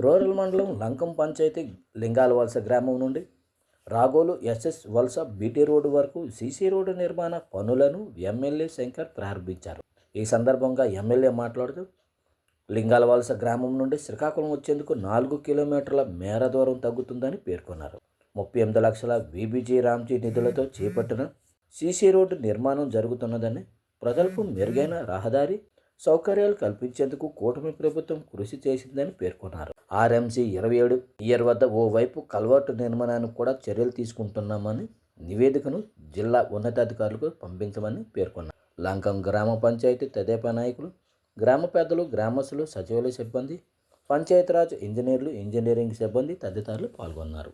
Rural మండలం లంకం పంచాయతీ లింగాలవలస గ్రామం నుండి రాగోలు ఎస్ఎస్ వలస బీటీ రోడ్డు వరకు సీసీ రోడ్డు నిర్మాణ పనులను ఎమ్మెల్యే శంకర్ ప్రారంభించారు. ఈ సందర్భంగా ఎమ్మెల్యే మాట్లాడుతూ లింగాలవలస గ్రామం నుండి శ్రీకాకుళం వచ్చేందుకు 4 కిలోమీటర్ల మేర దూరం తగ్గుతుందని పేర్కొన్నారు. 38 లక్షల బీబీజీ రామ్జీ నిధులతో చేపట్టిన సీసీ రోడ్డు నిర్మాణం జరుగుతున్నదని, ప్రజలకు మెరుగైన రహదారి సౌకర్యాలు కల్పించేందుకు కూటమి ప్రభుత్వం కృషి చేసిందని పేర్కొన్నారు. ఆర్ఎంసీ 27 ఇయర్ వద్ద ఓవైపు కల్వర్టు నిర్మాణానికి కూడా చర్యలు తీసుకుంటున్నామని నివేదికను జిల్లా ఉన్నతాధికారులకు పంపించమని పేర్కొన్నారు. లంకం గ్రామ పంచాయతీ తెదేపా నాయకులు, గ్రామ పెద్దలు, గ్రామస్తులు, సచివాలయ సిబ్బంది, పంచాయతీరాజ్ ఇంజనీర్లు, ఇంజనీరింగ్ సిబ్బంది తదితరులు పాల్గొన్నారు.